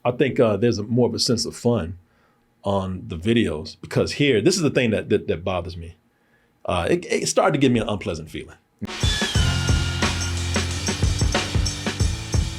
I think there's more of a sense of fun on the videos because here, this is the thing that bothers me. It started to give me an unpleasant feeling.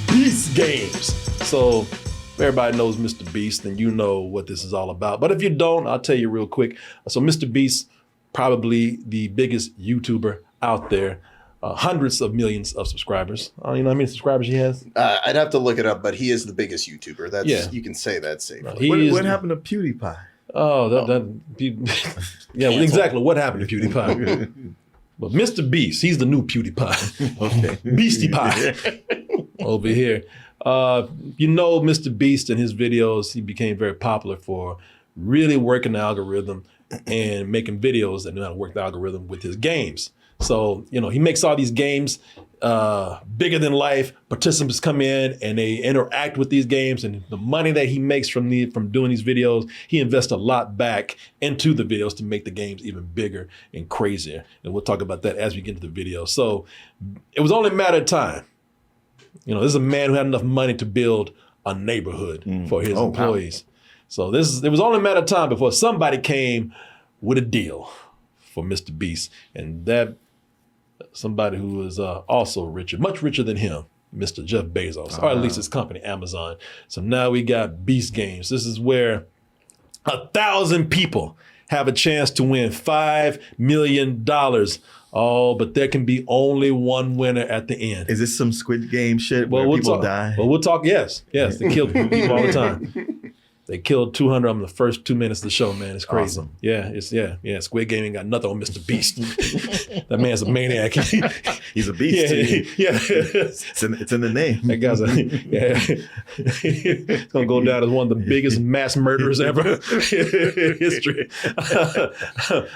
Beast Games. So if everybody knows Mr. Beast, then you know what this is all about. But if you don't, I'll tell you real quick. So Mr. Beast, probably the biggest YouTuber out there. Hundreds of millions of subscribers. You know how many subscribers he has? I'd have to look it up, but he is the biggest YouTuber. That's You can say that safely. What happened to PewDiePie? Yeah, exactly. What happened to PewDiePie? But Mr. Beast, he's the new PewDiePie. Okay. Beastie Pie over here. You know Mr. Beast and his videos, he became very popular for really working the algorithm and making videos that know how to work the algorithm with his games. So, you know, he makes all these games bigger than life. Participants come in and they interact with these games, and the money that he makes from doing these videos, he invests a lot back into the videos to make the games even bigger and crazier. And we'll talk about that as we get into the video. So it was only a matter of time. You know, this is a man who had enough money to build a neighborhood for his employees. Wow. So it was only a matter of time before somebody came with a deal for Mr. Beast. And that somebody who is also richer, much richer than him, Mr. Jeff Bezos, or at least his company, Amazon. So now we got Beast Games. This is where 1,000 people have a chance to win $5 million. Oh, but there can be only one winner at the end. Is this some Squid Game shit where people die? Well, we'll talk, yes. They kill people all the time. They killed 200 of them the first 2 minutes of the show, man. It's crazy. Awesome. Yeah. Squid Game ain't got nothing on Mr. Beast. That man's a maniac. He's a beast. Yeah. It's in the name. That guy's he's gonna go down as one of the biggest mass murderers ever in history.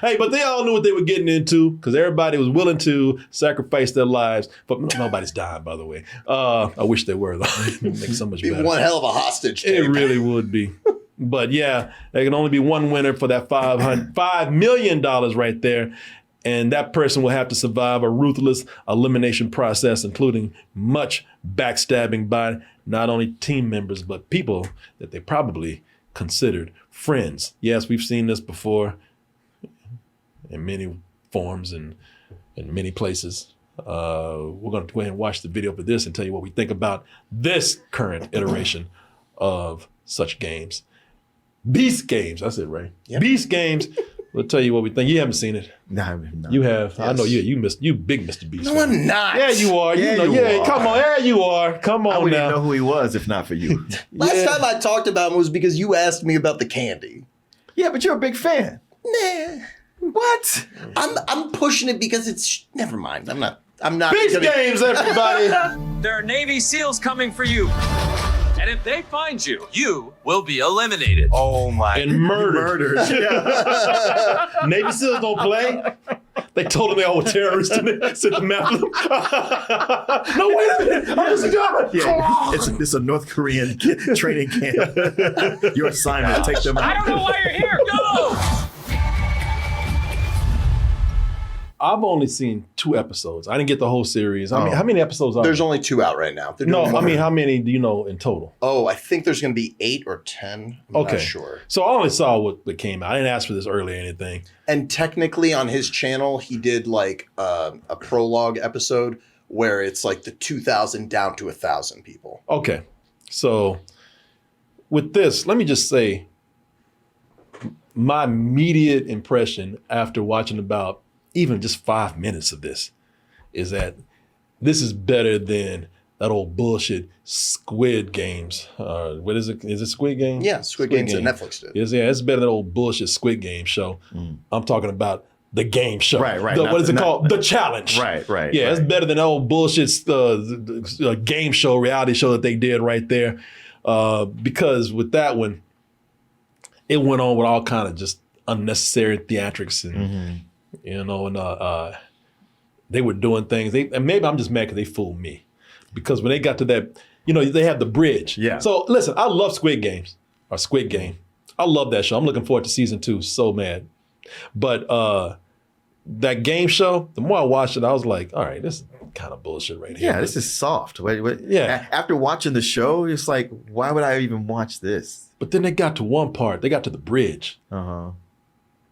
Hey, but they all knew what they were getting into because everybody was willing to sacrifice their lives. But nobody's dying, by the way. I wish they were, though. It makes so much better. One hell of a hostage tape. It really would be. But yeah, there can only be one winner for that $5 million right there. And that person will have to survive a ruthless elimination process, including much backstabbing by not only team members, but people that they probably considered friends. Yes, we've seen this before in many forms and in many places. We're going to go ahead and watch the video for this and tell you what we think about this current iteration of such games. Beast Games, I said right. Yep. Beast Games. We'll tell you what we think. You haven't seen it. No, I have not. You have. Yes. I know you big Mr. Beast. No, I'm not. Yeah, you are. Come on. Yeah, you are. Come on now. I wouldn't even know who he was if not for you. Last time I talked about him was because you asked me about the candy. Yeah, but you're a big fan. Nah. What? I'm pushing it because it's. Never mind. I'm not. Beast Games, everybody. There are Navy SEALs coming for you. And if they find you, you will be eliminated. Oh my. And murdered. Yeah. Navy SEALs don't play. They told them they all were terrorists and they sent the map to them. No, wait a minute. I was a guy. Yeah, it's a North Korean training camp. Your assignment, take them out. I don't know why you're here. Go! I've only seen 2 episodes. I didn't get the whole series. I mean, how many episodes are there? There's only 2 out right now. No, I mean, how many do you know in total? Oh, I think there's going to be 8 or 10. I'm not sure. So I only saw what came out. I didn't ask for this early or anything. And technically on his channel, he did like a prologue episode where it's like the 2,000 down to 1,000 people. Okay. So with this, let me just say my immediate impression after watching about even just 5 minutes of this is that this is better than that old bullshit Squid Games. What is it? Is it Squid Game? Yeah, Squid Games that Netflix did. It's better than that old bullshit Squid Game show. I'm talking about the game show. Right. What is it called? The challenge. Right. Yeah, it's better than that old bullshit game show, reality show that they did right there. Because with that one, it went on with all kind of just unnecessary theatrics and you know, and they were doing things. And maybe I'm just mad because they fooled me. Because when they got to that, you know, they have the bridge. Yeah. So listen, I love Squid Game. I love that show. I'm looking forward to season 2. So mad. But that game show, the more I watched it, I was like, all right, this is kind of bullshit right here. Yeah, this is soft. Yeah. After watching the show, it's like, why would I even watch this? But then they got to one part. They got to the bridge. Uh-huh.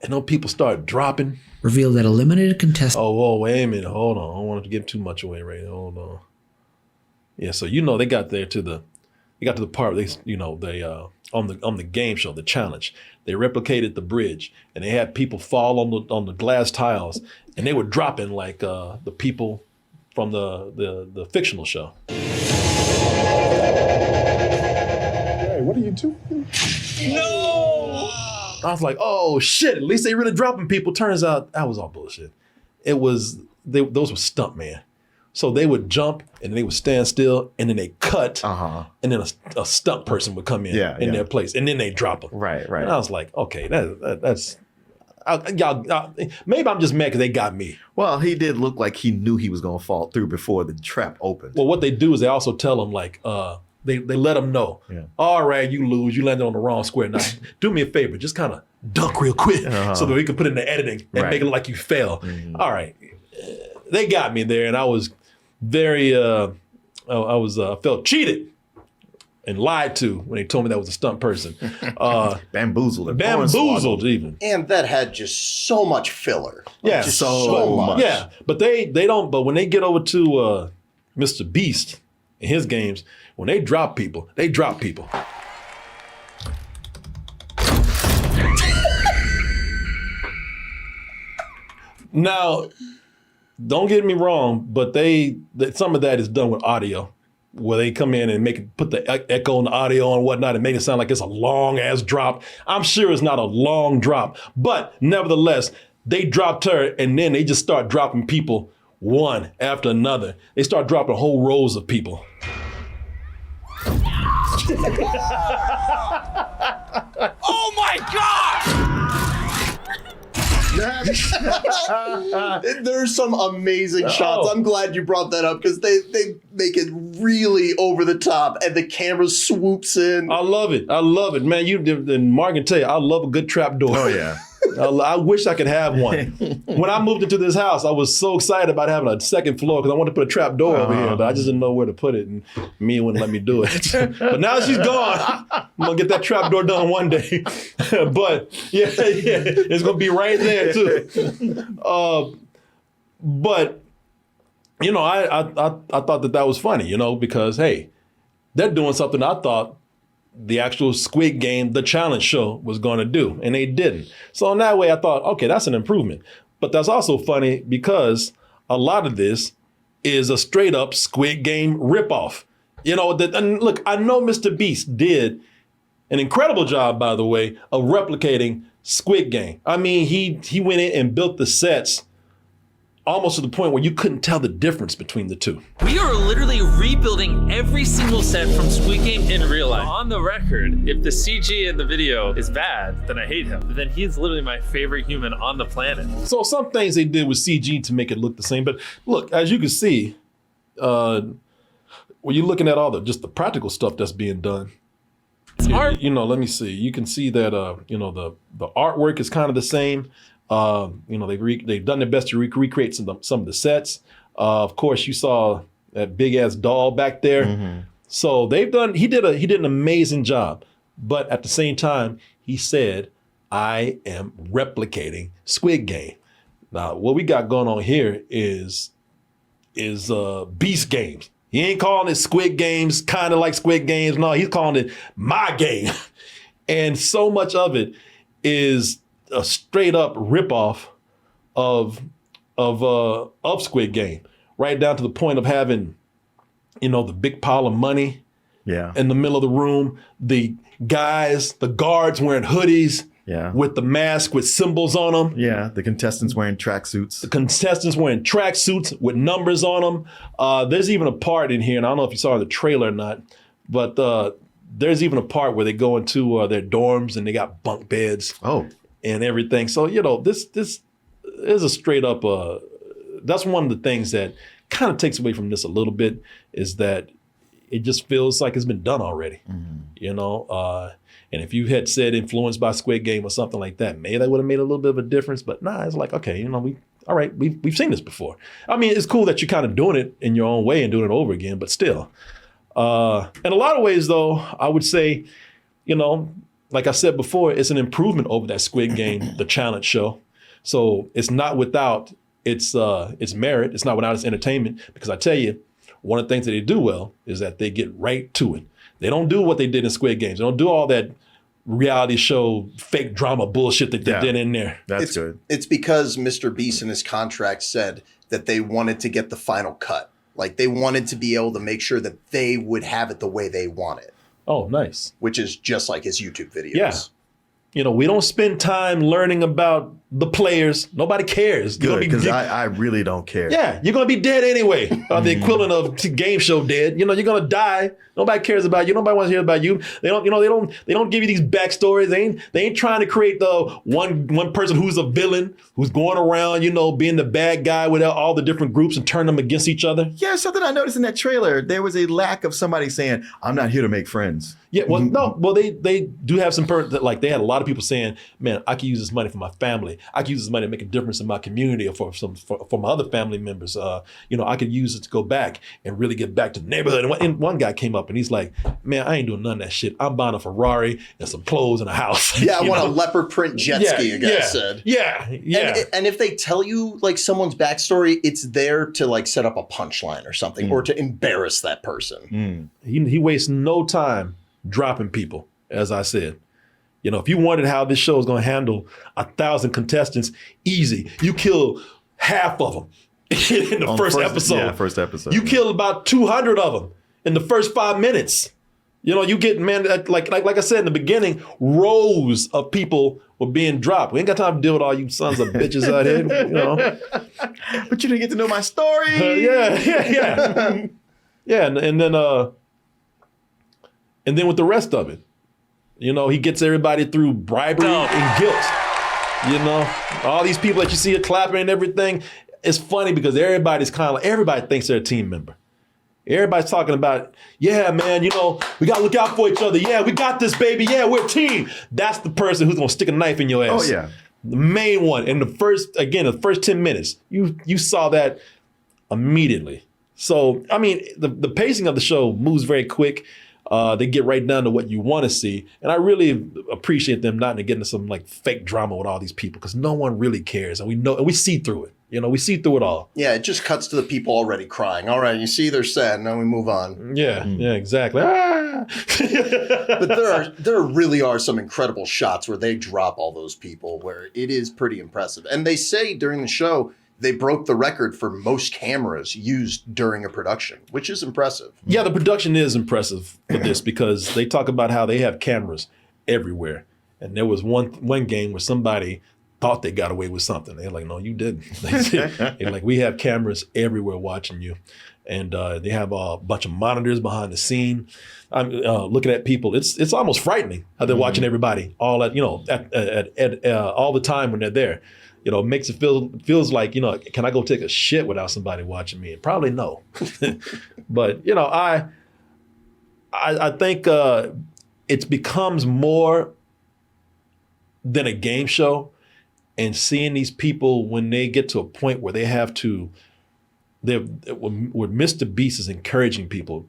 And then people started dropping. Revealed that eliminated contestants. Oh, wait a minute. Hold on. I don't want to give too much away right here. Hold on. Yeah, so they got there to the part where they on the game show, the challenge. They replicated the bridge and they had people fall on the glass tiles and they were dropping like the people from the fictional show. Hey, what are you doing? No! I was like, oh shit, at least they really dropping people. Turns out that was all bullshit. Those were stunt man. So they would jump and they would stand still and then they cut and then a stunt person would come in their place and then they drop them. Right. And I was like, okay, that's maybe I'm just mad because they got me. Well, he did look like he knew he was going to fall through before the trap opened. Well, what they do is they also tell them like, they let them know, all right, you lose, you landed on the wrong square. Now, do me a favor, just kind of dunk real quick so that we can put it in the editing and make it look like you fell. Mm-hmm. All right. They got me there and I was very, I felt cheated and lied to when they told me that was a stunt person. Bamboozled. Bamboozled even. And that had just so much filler. Yeah. Just so much. Yeah. But they don't, but when they get over to Mr. Beast in his games, when they drop people, they drop people. Now, don't get me wrong, but some of that is done with audio, where they come in and put the echo and the audio and whatnot and make it sound like it's a long ass drop. I'm sure it's not a long drop, but nevertheless, they dropped her and then they just start dropping people one after another. They start dropping whole rows of people. Oh my God! There's some amazing shots. I'm glad you brought that up because they make it really over the top and the camera swoops in. I love it, man. And Mark can tell you, I love a good trap door. Oh yeah. I wish I could have one. When I moved into this house, I was so excited about having a second floor because I wanted to put a trap door over here, but I just didn't know where to put it, and Mia wouldn't let me do it. But now she's gone. I'm gonna get that trap door done one day. But yeah, it's gonna be right there too. But you know, I thought that was funny, you know, because hey, they're doing something I thought the actual Squid Game, the challenge show, was going to do, and they didn't. So in that way, I thought, okay, that's an improvement. But that's also funny because a lot of this is a straight up Squid Game ripoff. You know, and look, I know Mr. Beast did an incredible job, by the way, of replicating Squid Game. I mean, he went in and built the sets almost to the point where you couldn't tell the difference between the two. We are literally rebuilding every single set from Squid Game in real life. On the record, if the CG in the video is bad, then I hate him. But then he's literally my favorite human on the planet. So some things they did with CG to make it look the same. But look, as you can see, when you're looking at all just the practical stuff that's being done, you know, let me see. You can see that, you know, the artwork is kind of the same. You know, they've done their best to recreate some of the sets. Of course, you saw that big ass doll back there. Mm-hmm. So he did an amazing job. But at the same time, he said, I am replicating Squid Game. Now, what we got going on here is Beast Games. He ain't calling it Squid Games, kind of like Squid Games. No, he's calling it my game. And so much of it is a straight up ripoff of Squid Game, right down to the point of having, you know, the big pile of money in the middle of the room, the guards wearing hoodies with the mask with symbols on them. Yeah, the contestants wearing tracksuits. With numbers on them. There's even a part in here, and I don't know if you saw the trailer or not, but there's even a part where they go into their dorms and they got bunk beds. Oh. And everything. So, you know, this is a straight up, that's one of the things that kind of takes away from this a little bit, is that it just feels like it's been done already, you know? And if you had said influenced by Squid Game or something like that, maybe that would have made a little bit of a difference, but nah, it's like, okay, you know, all right, we've seen this before. I mean, it's cool that you're kind of doing it in your own way and doing it over again, but still. In a lot of ways, though, I would say, like I said before, it's an improvement over that Squid Game, the challenge show. So it's not without its merit. It's not without its entertainment, because I tell you, one of the things that they do well is that they get right to it. They don't do what they did in Squid Games. They don't do all that reality show fake drama bullshit that they did in there. That's good. It's because Mr. Beast in his contract said that they wanted to get the final cut. Like, they wanted to be able to make sure that they would have it the way they want it. Oh, nice. Which is just like his YouTube videos. Yeah. We don't spend time learning about the players. Nobody cares. Good, because I really don't care. Yeah, you're going to be dead anyway. The equivalent of game show dead. You're going to die. Nobody cares about you. Nobody wants to hear about you. They don't give you these backstories. They ain't trying to create the one person who's a villain, who's going around, being the bad guy with all the different groups and turn them against each other. Yeah, something I noticed in that trailer, there was a lack of somebody saying, I'm not here to make friends. Yeah, well, no, well, they do have some like they had a lot of people saying, man, I can use this money for my family. I can use this money to make a difference in my community or for my other family members. I could use it to go back and really get back to the neighborhood. And one guy came up and he's like, man, I ain't doing none of that shit. I'm buying a Ferrari and some clothes and a house. Yeah, I want a leopard print jet ski, a guy said. Yeah. And if they tell you like someone's backstory, it's there to like set up a punchline or something or to embarrass that person. He wastes no time dropping people, as I said. If you wondered how this show is going to handle 1,000 contestants, easy. You kill half of them in the first episode. Yeah, first episode. You kill about 200 of them in the first 5 minutes. You get, man, like I said in the beginning, rows of people were being dropped. We ain't got time to deal with all you sons of bitches out here, But you didn't get to know my story. Yeah. And then with the rest of it, he gets everybody through bribery and guilt. All these people that you see are clapping and everything. It's funny because everybody thinks they're a team member. Everybody's talking about, yeah, man, we got to look out for each other. Yeah, we got this, baby. Yeah, we're a team. That's the person who's going to stick a knife in your ass. Oh, yeah. The main one. In the first 10 minutes, you saw that immediately. So, I mean, the pacing of the show moves very quick. They get right down to what you want to see. And I really appreciate them not getting into some like fake drama with all these people, because no one really cares. And we see through it. We see through it all. Yeah, it just cuts to the people already crying. All right, you see they're sad. Now we move on. Yeah, exactly. Ah! But there really are some incredible shots where they drop all those people where it is pretty impressive. And they say during the show, they broke the record for most cameras used during a production, which is impressive. Yeah, the production is impressive for this because they talk about how they have cameras everywhere. And there was one game where somebody thought they got away with something. They're like, no, you didn't. They're like, we have cameras everywhere watching you. And they have a bunch of monitors behind the scene. I'm looking at people. It's almost frightening how they're watching everybody all at all the time when they're there. It makes it feels like, can I go take a shit without somebody watching me? And probably no. But, I think it becomes more than a game show, and seeing these people when they get to a point where they have to, where Mr. Beast is encouraging people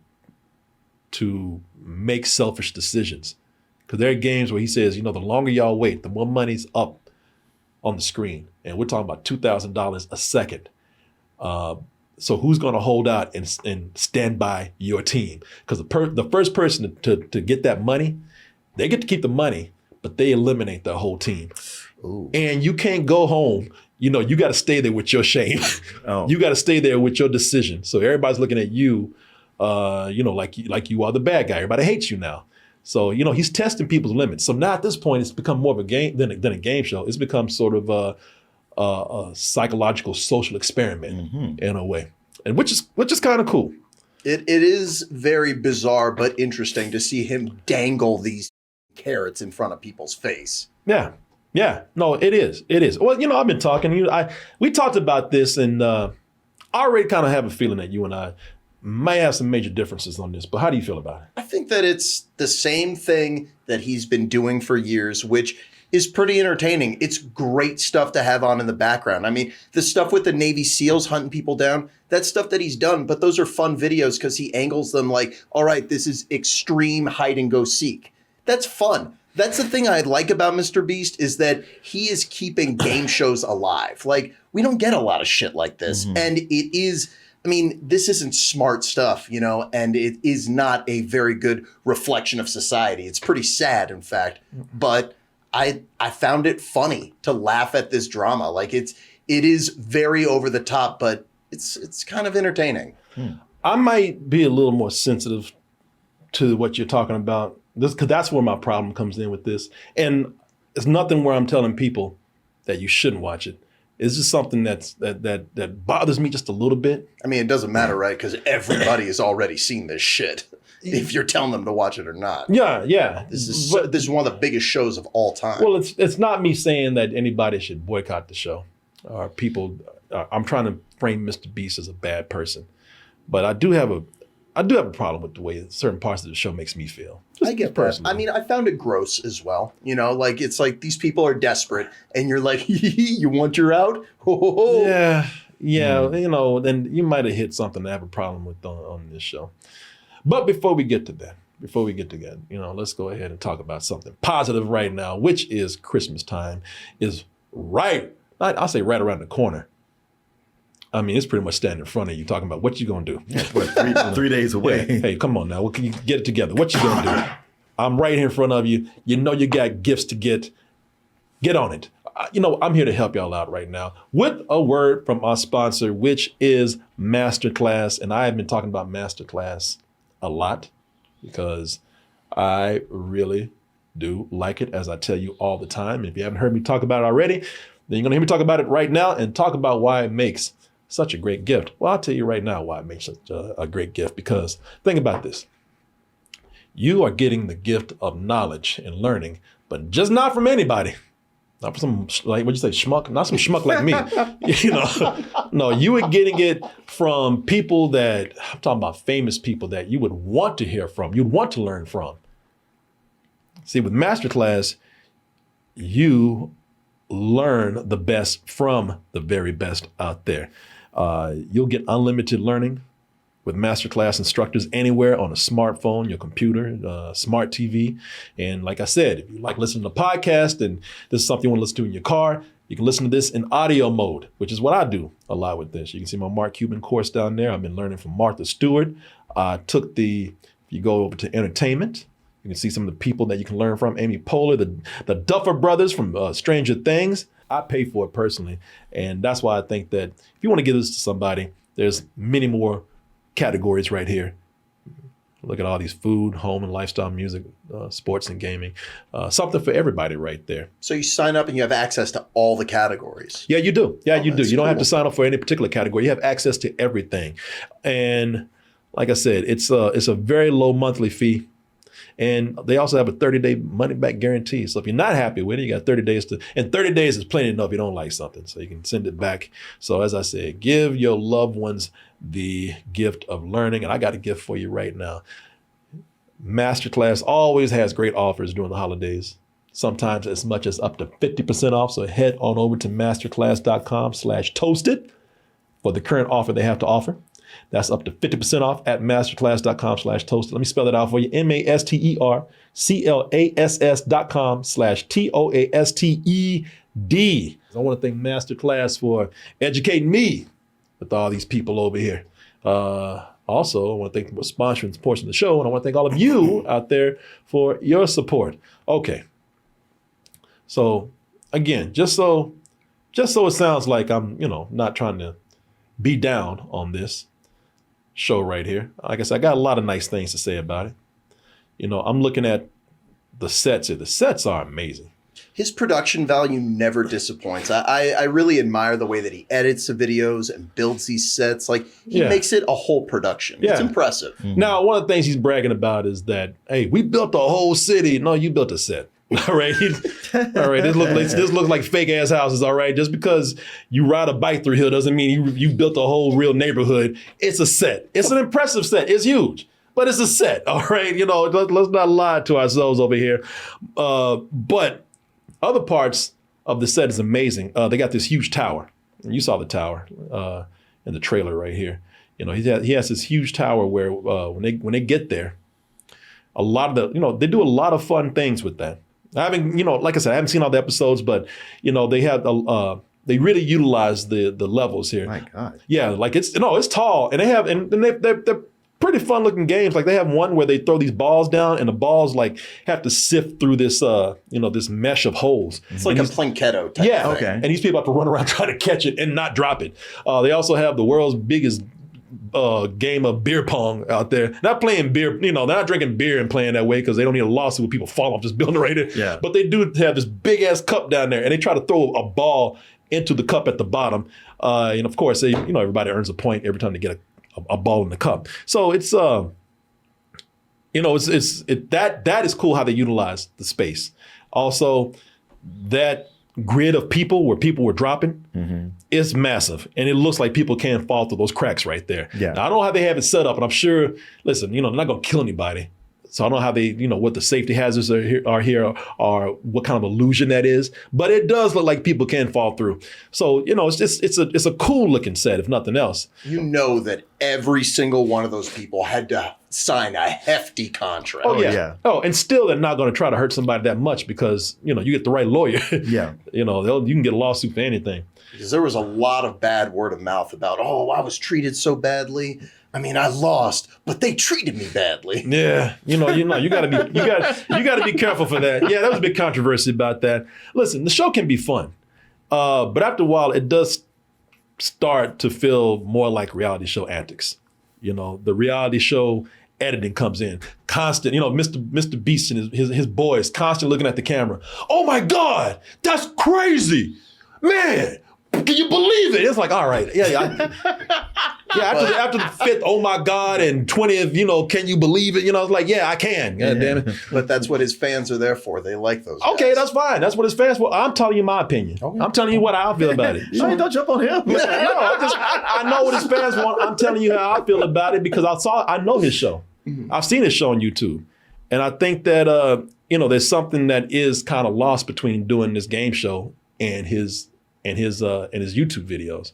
to make selfish decisions. Because there are games where he says, the longer y'all wait, the more money's up on the screen, and we're talking about $2,000 a second. So who's going to hold out and stand by your team? Because the first person to get that money, they get to keep the money, but they eliminate the whole team. Ooh. And you can't go home. You got to stay there with your shame. Oh. You got to stay there with your decision. So everybody's looking at you, like you are the bad guy. Everybody hates you now. So, he's testing people's limits. So now at this point, it's become more of a game than a game show. It's become sort of a psychological social experiment in a way, and which is kind of cool. It is very bizarre but interesting to see him dangle these carrots in front of people's face. Yeah. No, it is. Well, I've been talking. We talked about this, and I already kind of have a feeling that you and I might have some major differences on this, but how do you feel about it? I think that it's the same thing that he's been doing for years, which is pretty entertaining. It's great stuff to have on in the background. I mean, the stuff with the Navy SEALs hunting people down, that's stuff that he's done, but those are fun videos because he angles them like, all right, this is extreme hide and go seek. That's fun. That's the thing I like about Mr. Beast is that he is keeping game shows alive. Like, we don't get a lot of shit like this. And it is, I mean, this isn't smart stuff, you know, and it is not a very good reflection of society. It's pretty sad, in fact, but I found it funny to laugh at this drama. Like it is very over the top, but it's kind of entertaining. I might be a little more sensitive to what you're talking about, because that's where my problem comes in with this. And it's nothing where I'm telling people that you shouldn't watch it. It's just something that bothers me just a little bit. I mean, it doesn't matter, right? Because everybody has already seen this shit. If you're telling them to watch it or not. Yeah. This is one of the biggest shows of all time. Well, it's not me saying that anybody should boycott the show. Or people, I'm trying to frame Mr. Beast as a bad person, but I do have a problem with the way certain parts of the show makes me feel. I get that. I mean, I found it gross as well. You know, like it's like these people are desperate, and you're like, you want your out? Yeah. You know, then you might have hit something to have a problem with on this show. But before we get to that, you know, let's go ahead and talk about something positive right now, which is Christmas time is I'll say right around the corner. I mean, it's pretty much standing in front of you talking about what you going to do. What, 3 days away. Hey, come on now. Well, can you get it together? What you going to do? I'm right here in front of you. You know you got gifts to get. Get on it. You know, I'm here to help y'all out right now with a word from our sponsor, which is Masterclass. And I have been talking about Masterclass a lot because I really do like it, as I tell you all the time. If you haven't heard me talk about it already, then you're going to hear me talk about it right now and talk about why it makes such a great gift. Well, I'll tell you right now why it makes such a great gift, because think about this. You are getting the gift of knowledge and learning, but just not from anybody. Not from some, like, what'd you say, schmuck? Not some schmuck like me. You know, no, you are getting it from people that, I'm talking about famous people that you would want to hear from, you'd want to learn from. See, with Masterclass, you learn the best from the very best out there. You'll get unlimited learning with Masterclass instructors anywhere on a smartphone, your computer, smart TV. And like I said, if you like listening to podcasts and this is something you want to listen to in your car, you can listen to this in audio mode, which is what I do a lot with this. You can see my Mark Cuban course down there. I've been learning from Martha Stewart. If you go over to entertainment, you can see some of the people that you can learn from. Amy Poehler, the Duffer Brothers from Stranger Things. I pay for it personally. And that's why I think that if you want to give this to somebody, there's many more categories right here. Look at all these food, home and lifestyle, music, sports and gaming. Something for everybody right there. So you sign up and you have access to all the categories. Yeah, you do. Yeah, you do. You don't have cool. to sign up for any particular category. You have access to everything. And like I said, it's a very low monthly fee. And they also have a 30-day money-back guarantee. So if you're not happy with it, you got 30 days and 30 days is plenty enough if you don't like something. So you can send it back. So as I said, give your loved ones the gift of learning. And I got a gift for you right now. Masterclass always has great offers during the holidays. Sometimes as much as up to 50% off. So head on over to masterclass.com/toasted for the current offer they have to offer. That's up to 50% off at masterclass.com/toasted. Let me spell it out for you. masterclass.com/TOASTED. I want to thank Masterclass for educating me with all these people over here. Also, I want to thank them for sponsoring this portion of the show. And I want to thank all of you out there for your support. Okay. So again, just so it sounds like I'm, not trying to be down on this show right here. Like I said, I got a lot of nice things to say about it. I'm looking at the sets here. The sets are amazing. His production value never disappoints. I really admire the way that he edits the videos and builds these sets. Like, he makes it a whole production. Yeah. It's impressive. Mm-hmm. Now, one of the things he's bragging about is that, hey, we built a whole city. No, you built a set. All right. All right. This looks like fake ass houses. All right. Just because you ride a bike through here doesn't mean you built a whole real neighborhood. It's a set. It's an impressive set. It's huge, but it's a set. All right. Let's not lie to ourselves over here. But other parts of the set is amazing. They got this huge tower. And you saw the tower in the trailer right here. You know, he has this huge tower where when they get there, a lot of the, you know, they do a lot of fun things with that. I haven't, you know, like I said, I haven't seen all the episodes, but you know, they have they really utilize the levels here. My God. Yeah, like it's tall, and they have and they're pretty fun looking games. Like they have one where they throw these balls down, and the balls like have to sift through this you know, this mesh of holes. It's like a Plinketto type Yeah, thing. Okay. And these people have to run around trying to catch it and not drop it. They also have the world's biggest game of beer pong out there. Not playing beer, you know, they're not drinking beer and playing that way because they don't need a lawsuit with people fall off this building right there. Yeah. But they do have this big ass cup down there, and they try to throw a ball into the cup at the bottom. And of course, they, you know, everybody earns a point every time they get a ball in the cup. So it's you know, that is cool how they utilize the space. Also, that grid of people where people were dropping is massive, and it looks like people can't fall through those cracks right there. Yeah. Now, I don't know how they have it set up, and I'm sure, listen, you know, they're not going to kill anybody. So I don't know how they, you know, what the safety hazards are here, or what kind of illusion that is. But it does look like people can fall through. So, you know, it's a cool looking set, if nothing else. You know that every single one of those people had to sign a hefty contract. Oh, yeah. yeah. Oh, and still they're not going to try to hurt somebody that much because, you know, you get the right lawyer. Yeah. You know, you can get a lawsuit for anything. Because there was a lot of bad word of mouth about, oh, I was treated so badly. I mean, I lost, but they treated me badly. Yeah, you gotta be careful for that. Yeah, that was a big controversy about that. Listen, the show can be fun, but after a while, it does start to feel more like reality show antics. You know, the reality show editing comes in constant. You know, Mr. Beast and his boys constantly looking at the camera. Oh my God, that's crazy, man. Can you believe it? It's like, all right, yeah. After the 5th, oh my God, and 20th, you know, can you believe it? You know, it's like, yeah, I can. God damn it. But that's what his fans are there for. They like those Okay, guys. that's fine. That's what his fans for. I'm telling you my opinion. Okay. I'm telling you what I feel about it. Hey, don't jump on him. No, I know what his fans want. I'm telling you how I feel about it because I know his show. I've seen his show on YouTube. And I think that, you know, there's something that is kind of lost between doing this game show and his YouTube videos.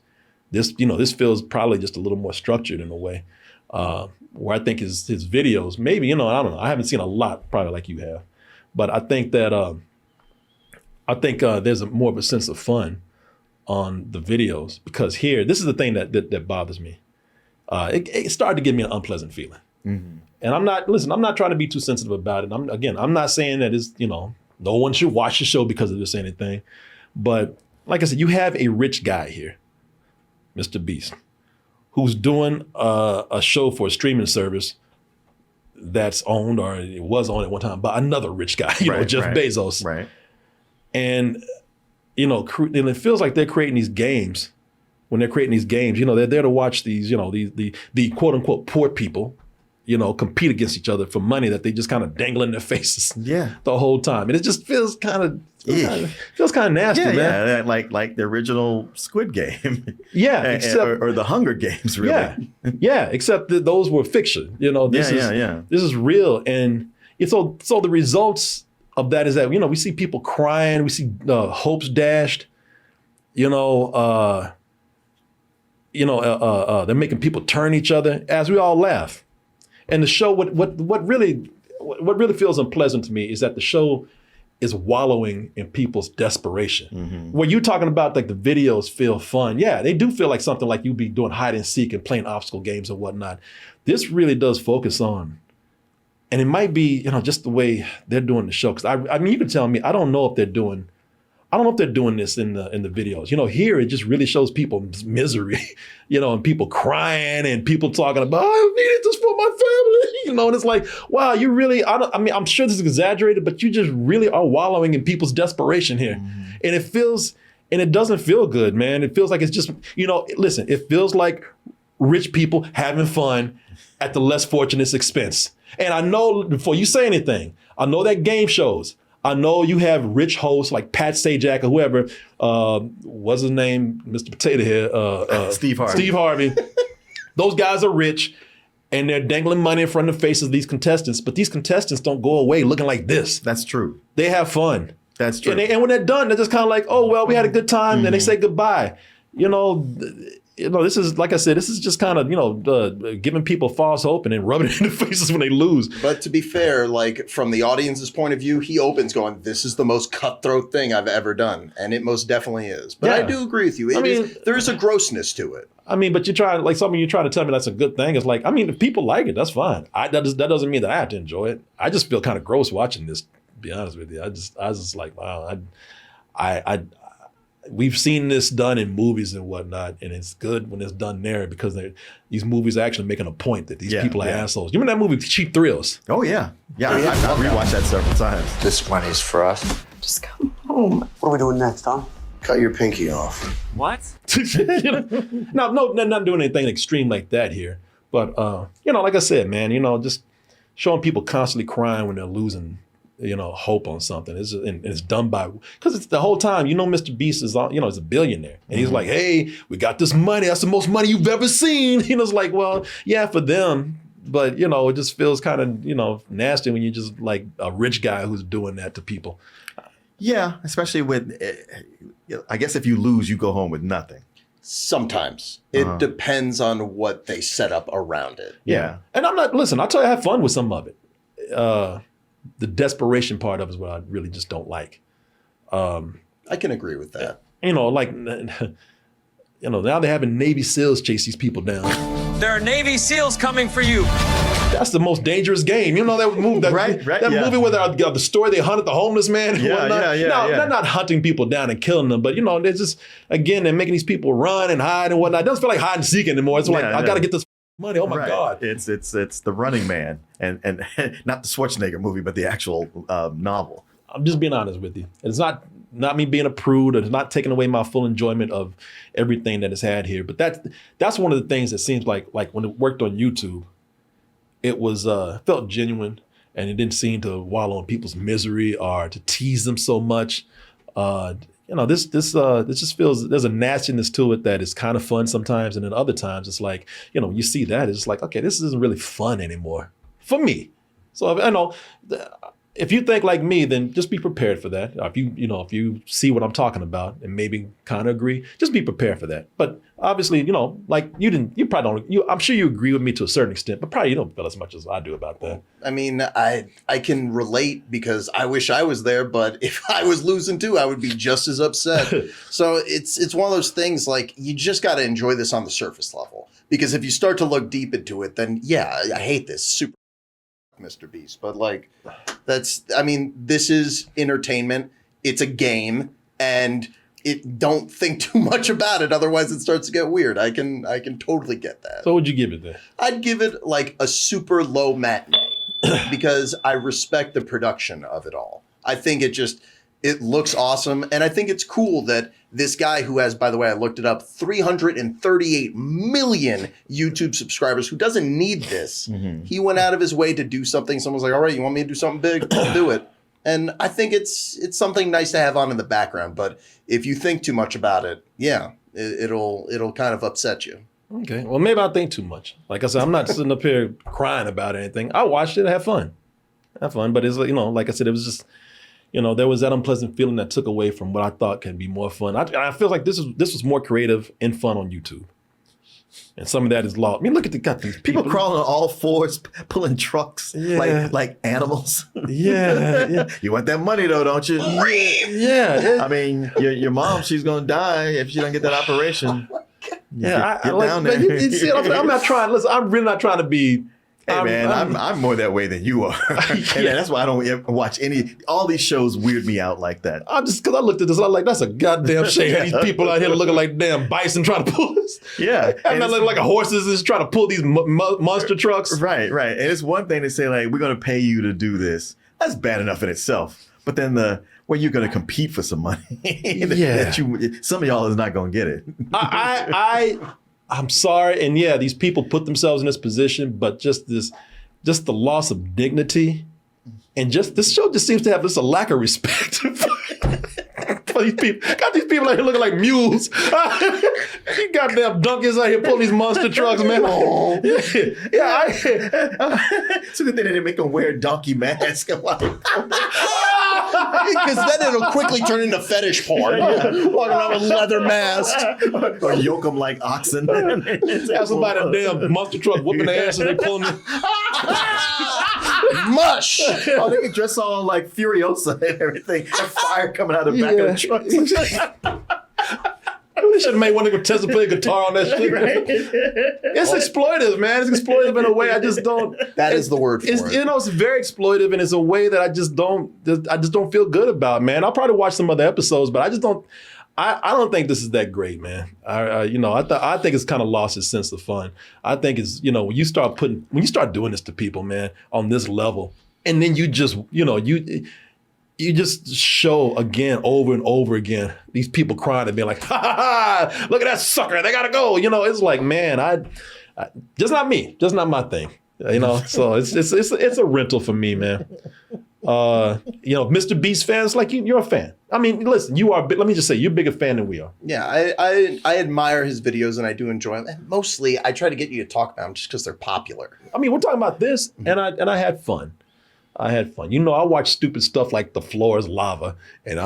This feels probably just a little more structured in a way, where I think his videos, maybe, you know, I don't know. I haven't seen a lot probably like you have, but I think that there's more of a sense of fun on the videos because here, this is the thing that bothers me. It started to give me an unpleasant feeling. And I'm not trying to be too sensitive about it. I'm not saying that it's, you know, no one should watch the show because of this or anything, but like I said, you have a rich guy here, Mr. Beast, who's doing a show for a streaming service that's owned, or it was owned at one time, by another rich guy, Jeff Bezos. Right. And, you know, and it feels like they're creating these games. When they're creating these games, you know, they're there to watch these, you know, the quote unquote poor people, you know, compete against each other for money that they just kind of dangle in their faces the whole time. And it just feels kind of nasty, man. Yeah, like the original Squid Game. Yeah, except or the Hunger Games, really. Yeah, except that those were fiction. You know, this is real, and so the results of that is that, you know, we see people crying, we see hopes dashed. You know, they're making people turn each other as we all laugh. And the show, what really feels unpleasant to me is that the show is wallowing in people's desperation. When you're talking about like the videos feel fun, yeah, they do feel like something like you'd be doing hide and seek and playing obstacle games and whatnot. This really does focus on, and it might be, you know, just the way they're doing the show. Because I mean, you can tell me, I don't know if they're doing this in the videos. You know, here it just really shows people's misery, you know, and people crying and people talking about, I needed this for my family, you know, and it's like, wow, you really, I'm sure this is exaggerated, but you just really are wallowing in people's desperation here. And it doesn't feel good, man. It feels like it's just, you know, listen, it feels like rich people having fun at the less fortunate's expense. And I know, before you say anything, I know that game shows, I know you have rich hosts like Pat Sajak or whoever, what's his name, Mr. Potato Head? Steve Harvey. Steve Harvey. Those guys are rich and they're dangling money in front of the faces of these contestants, but these contestants don't go away looking like this. That's true. They have fun. That's true. And when they're done, they're just kind of like, oh, well, we had a good time. And they say goodbye. This is, like I said, this is just kind of, giving people false hope and then rubbing it in the faces when they lose. But to be fair, like from the audience's point of view, he opens going, this is the most cutthroat thing I've ever done. And it most definitely is. But I do agree with you. There is a grossness to it. I mean, but you try to tell me that's a good thing. It's like, I mean, if people like it, that's fine. That doesn't mean that I have to enjoy it. I just feel kind of gross watching this, to be honest with you. I was just like, wow, we've seen this done in movies and whatnot, and it's good when it's done there because these movies are actually making a point that these people are assholes. You remember that movie, Cheap Thrills? Oh, yeah. Yeah, I've rewatched that several times. This money's for us. Just come home. What are we doing next, huh? Cut your pinky off. What? No, not doing anything extreme like that here. But, like I said, man, just showing people constantly crying when they're losing, hope on something. It's done because it's the whole time, Mr. Beast is, is a billionaire. And he's like, hey, we got this money. That's the most money you've ever seen. It's like, well, yeah, for them. But, it just feels kind of, nasty when you're just like a rich guy who's doing that to people. Yeah, especially with, I guess if you lose, you go home with nothing. Sometimes. It depends on what they set up around it. Yeah. And I'll tell you, I have fun with some of it. The desperation part of it is what I really just don't like. I can agree with that. Now they're having Navy SEALs chase these people down. There are Navy SEALs coming for you. That's the most dangerous game. That movie, movie where the story they hunted the homeless man and whatnot. They're not hunting people down and killing them, but they're just, again, they're making these people run and hide and whatnot. It doesn't feel like hide and seek anymore. It's like, I got to get this money. Oh my God. It's the Running Man and not the Schwarzenegger movie, but the actual novel. I'm just being honest with you. It's not me being a prude, or it's not taking away my full enjoyment of everything that is had here. But that's one of the things that seems like when it worked on YouTube, it was felt genuine, and it didn't seem to wallow in people's misery or to tease them so much. This just feels there's a nastiness to it that is kind of fun sometimes, and then other times it's like, you see that it's like, okay, this isn't really fun anymore for me. So if you think like me, then just be prepared for that. If you see what I'm talking about and maybe kind of agree, just be prepared for that. But obviously, like you probably don't. I'm sure you agree with me to a certain extent, but probably you don't feel as much as I do about that. I mean, I can relate because I wish I was there, but if I was losing too, I would be just as upset. So it's one of those things like you just got to enjoy this on the surface level, because if you start to look deep into it, then yeah, I hate this super Mr. Beast, but this is entertainment. It's a game, and don't think too much about it, otherwise it starts to get weird. I can totally get that. So what'd you give it then? I'd give it like a super low matinee because I respect the production of it all. I think it looks awesome, and I think it's cool that this guy who has, by the way, I looked it up, 338 million YouTube subscribers, who doesn't need this. He went out of his way to do something. Someone's like, all right, you want me to do something big? I'll do it. And I think it's something nice to have on in the background. But if you think too much about it, yeah, it'll kind of upset you. Okay, well, maybe I think too much. Like I said, I'm not sitting up here crying about anything. I watched it, have fun. But it's like I said, it was just, there was that unpleasant feeling that took away from what I thought could be more fun. I feel like this was more creative and fun on YouTube. And some of that is lost. I mean, look at these people crawling on all fours, pulling trucks like animals. Yeah. You want that money though, don't you? Yeah. I mean, your mom, she's gonna die if she don't get that operation. Yeah, get down there. I'm not trying. Listen, I'm really not trying to be. Hey man, I'm more that way than you are. And that's why I don't ever watch all these shows weird me out like that. Because I looked at this and I'm like, that's a goddamn shame. These people out here looking like damn bison trying to pull this. Yeah. And not looking like a horses is trying to pull these monster trucks. Right. And it's one thing to say like, we're going to pay you to do this. That's bad enough in itself. But then you're going to compete for some money. Some of y'all is not going to get it. I'm sorry, and yeah, these people put themselves in this position, but just the loss of dignity, and just this show just seems to have just a lack of respect for these people. Got these people out here looking like mules. You goddamn donkeys out here pulling these monster trucks, man. It's a good thing they didn't make them wear a donkey mask. Because then it'll quickly turn into fetish porn. Walking around with leather masks. Or yoke them like oxen. Have somebody in a damn monster truck whooping their ass and they pulling it. Mush! Oh, they can dress all like Furiosa and everything. And fire coming out of the back of the truck. They should have made one of them test to play guitar on that shit. Right. It's exploitive, man. It's exploitive in a way I just don't. That is the word for It's, it. you know, it's very exploitive, and it's a way that I just don't feel good about, man. I'll probably watch some other episodes, but I just don't. I don't think this is that great, man. I think it's kind of lost its sense of fun. I think it's, you know, when you start doing this to people, man, on this level, and then you just, you know, you just show again, over and over again, these people crying and being like, ha ha ha, look at that sucker, they gotta go. You know, it's like, man, I just not me, just not my thing. You know, so it's a rental for me, man. You know, Mr. Beast fans, like you're a fan. I mean, listen, you are. Let me just say, you're a bigger fan than we are. Yeah, I admire his videos and I do enjoy them. And mostly, I try to get you to talk about them just because they're popular. I mean, we're talking about this, and I had fun. I had fun. You know, I watch stupid stuff like the floor is lava, and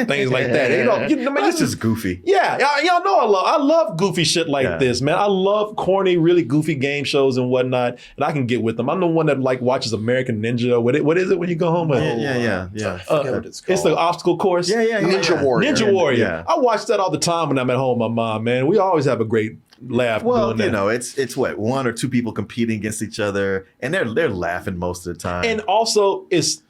things like that. You know, That's just goofy. Yeah, y'all know I love goofy shit like this, man. I love corny, really goofy game shows and whatnot, and I can get with them. I'm the one that like watches American Ninja. What is it when you go home? Yeah. I forget what it's called. It's the obstacle course. Yeah. Ninja Warrior. Ninja Warrior. Yeah. I watch that all the time when I'm at home with my mom, man. We always have a great laugh Well, doing that. you know, it's what, one or two people competing against each other, and they're laughing most of the time. And also, it's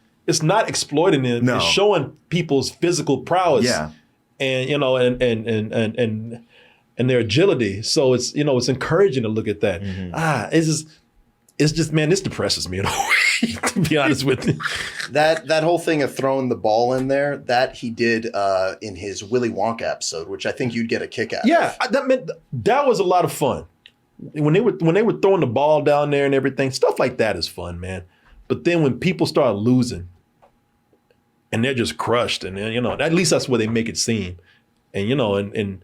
not exploiting it. No. It's showing people's physical prowess. Yeah. And you know, and their agility. So it's, you know, it's encouraging to look at that. Mm-hmm. It's just, man, this depresses me in a way, to be honest with you. That whole thing of throwing the ball in there, that he did in his Willy Wonka episode, which I think you'd get a kick out of. That was a lot of fun. When they were throwing the ball down there and everything, stuff like that is fun, man. But then when people start losing and they're just crushed, and then, you know, at least that's where they make it seem. And, you know, and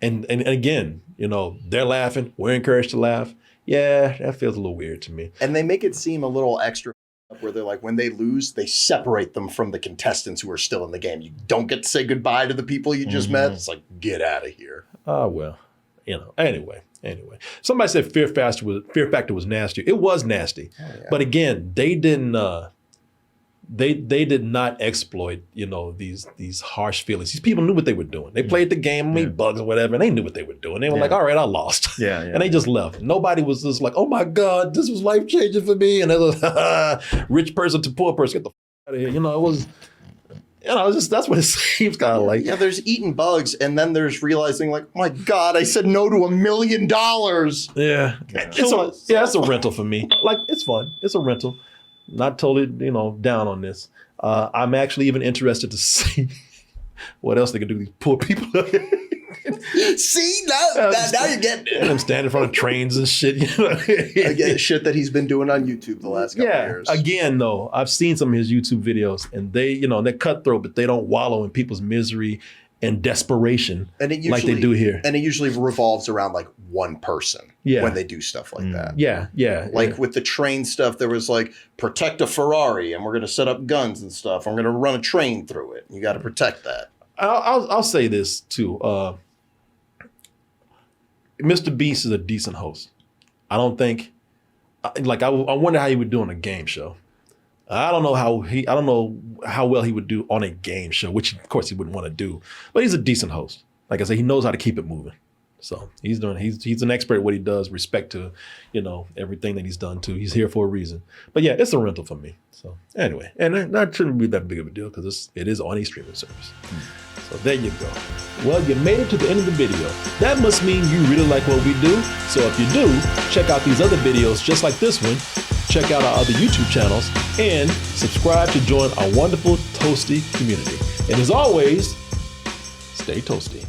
again, you know, they're laughing, we're encouraged to laugh. Yeah, that feels a little weird to me. And they make it seem a little extra where they're like, when they lose, they separate them from the contestants who are still in the game. You don't get to say goodbye to the people you just met. It's like, get out of here. Oh, well, you know, anyway. Somebody said Fear Factor was nasty. It was nasty. Oh, yeah. But again, they didn't they did not exploit, you know, these harsh feelings. These people knew what they were doing. They played the game, made bugs or whatever, and they knew what they were doing. They were like, all right, I lost. Yeah. And they just left. Nobody was just like, oh my God, this was life-changing for me. And they was rich person to poor person, get the out of here. You know, it was, you know, that's what it seems kind of like. Yeah, there's eating bugs, and then there's realizing, like, oh my God, I said no to $1 million. Yeah. It's a rental for me. Like, it's fun. It's a rental. Not totally, you know, down on this. I'm actually even interested to see what else they can do to these poor people. See, now you're getting it. Them standing in front of trains and shit. You know? Again, shit that he's been doing on YouTube the last couple of years. Again, though, I've seen some of his YouTube videos, and they, you know, they're cutthroat, but they don't wallow in people's misery and desperation like they do here. And it usually revolves around like one person when they do stuff like that. Yeah. Like with the train stuff, there was like, protect a Ferrari, and we're going to set up guns and stuff. I'm going to run a train through it. You got to protect that. I'll say this too. Mr. Beast is a decent host. I don't think, like, I wonder how he would do on a game show. I don't know how well he would do on a game show, which of course he wouldn't want to do. But he's a decent host. Like I said, he knows how to keep it moving. So he's an expert at what he does. Respect to, you know, everything that he's done too. He's here for a reason. But yeah, it's a rental for me. So anyway, and that shouldn't be that big of a deal because it is on a streaming service. So there you go. Well, you made it to the end of the video. That must mean you really like what we do. So if you do, check out these other videos just like this one. Check out our other YouTube channels and subscribe to join our wonderful Toasty community. And as always, stay toasty.